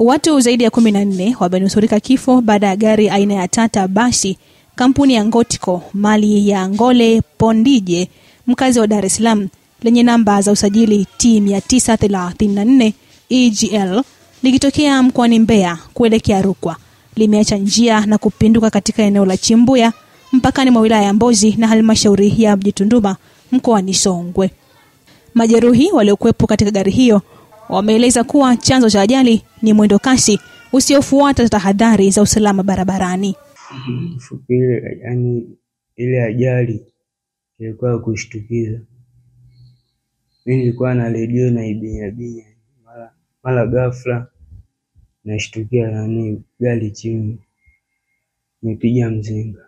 Watu zaidi ya 14 wamenusurika kifo baada ya gari aina ya Tata basi kampuni ya Ngotiko mali ya Ngole Pondije mkazi wa Dar es Salaam lenye namba za usajili T934 EGL likitokea mkoani Mbeya kuelekea Rukwa limeacha njia na kupinduka katika eneo la Chimbuya mpakani mwa wilaya ya Mbozi na halmashauri ya Mji Tunduma mkoani Songwe. Majeruhi waliokuwepo katika gari hiyo wameeleza kuwa chanzo cha ajali ni mwendo kasi usiofuata tahadhari za usalama barabarani. Fikiri ile ajali ilikuwa kushtukiza. Mimi nilikuwa na redio na ibinya mara ghafla nashtukia gari chini nipiga mzinga.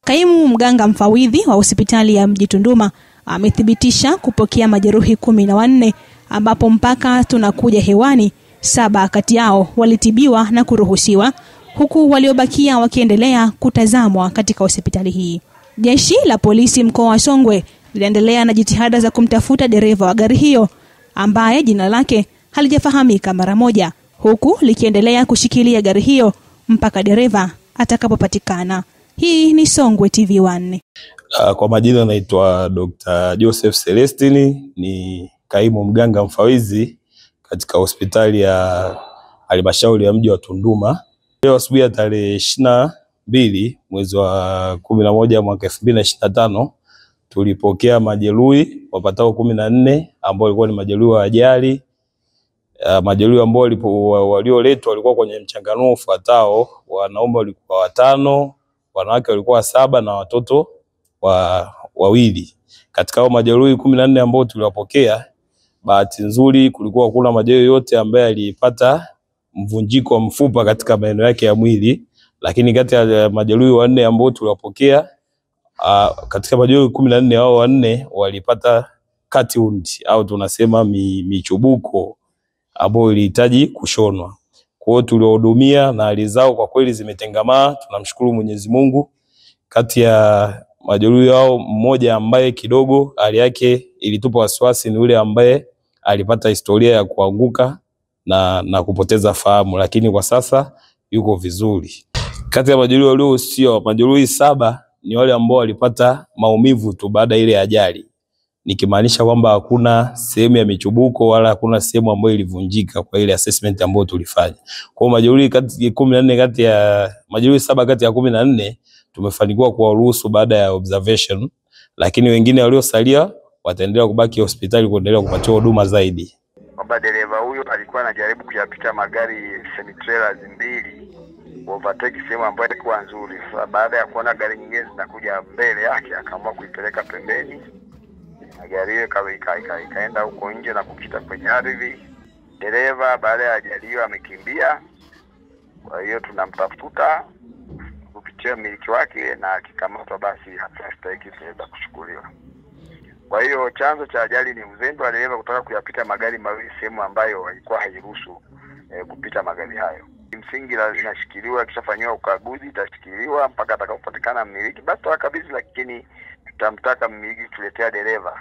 Kaimu mganga mfawidhi wa hospitali ya Mji Tunduma amethibitisha kupokea majeruhi 14 ambapo mpaka tunakuja hewani 7 kati yao walitibiwa na kuruhusiwa huku waliobakia wakiendelea kutazamwa katika hospitali hii. Jeshi la polisi mkoa wa Songwe linaendelea na jitihada za kumtafuta dereva wa gari hiyo ambaye jina lake halijafahamika mara moja, huku likiendelea kushikilia gari hiyo mpaka dereva atakapopatikana. Hii ni Songwe TV1. Kwa majina naitwa Dr. Joseph Celestini, ni kaimu mganga mfawidhi katika hospitali ya halmashauri ya mji wa Tunduma. Leo asubuhi ya tarehe 22 mwezi wa 11 mwaka 2025 tulipokea majeruhi wapatao 14 ambao walikuwa ni majeruhi wa ajali. Majeruhi ambao walioletwa walikuwa kwenye mchanganuo ufuatao: wanaume walikuwa 5, wanawake walikuwa 7 na watoto wawili. Katika hao majeruhi 14 ambao tuliwapokea, bahati nzuri kulikuwa hakuna majeruhi yote ambaye alipata mvunjiko wa mfupa katika maeneo yake ya mwili, lakini kati ya majeruhi 4 ambao tuliwapokea, katika majeruhi 14 hao 4 walipata cut wound au tunasema michubuko ambao ilihitaji kushonwa. Kwa hiyo tuliwahudumia na hali zao kwa kweli zimetengamaa, tunamshukuru Mwenyezi Mungu. Kati ya majeruhi hao mmoja ambaye kidogo hali yake ilitupa wasiwasi ni yule ambaye alipata historia ya kuanguka na kupoteza fahamu, lakini kwa sasa yuko vizuri. Kati ya majeruhi waliohusiwa, majeruhi 7 ni wale ambao walipata maumivu tu baada ile ajali, nikimaanisha kwamba hakuna sehemu ya michubuko wala hakuna sehemu ambayo ilivunjika kwa ile assessment ambayo tulifanya. Kwa majeruhi kati ya 14 kati ya majeruhi 7 kati ya 14 tumefanikiwa kuwaruhusu baada ya observation, lakini wengine waliosalia wataendelea kubaki hospitali kuendelea kupatiwa huduma zaidi. Kwamba dereva huyo alikuwa anajaribu kuyapita magari semi trailers 2 overtake sehemu ambayo ilikuwa nzuri. Sasa baada ya kuona gari nyingine zinakuja mbele yake akaamua kuipeleka pembeni. Gari hiyo ikaenda huko nje na kukita kwenye ardhi. Dereva baada ya ajali hiyo amekimbia. Kwa hiyo tunamtafuta kupitia miliki wake na akikamatwa basi hatastahili kuweza kuchukuliwa. Kwa hiyo chanzo cha ajali ni uzembe wa dereva kutaka kuyapita magari mawili sehemu ambayo haikuwa hairuhusu kupita magari hayo. Msingi inashikiliwa, kishafanywa ukaguzi itashikiliwa mpaka atakapopatikana mmiliki basi tutakabidhi, lakini tutamtaka mmiliki tuletea dereva.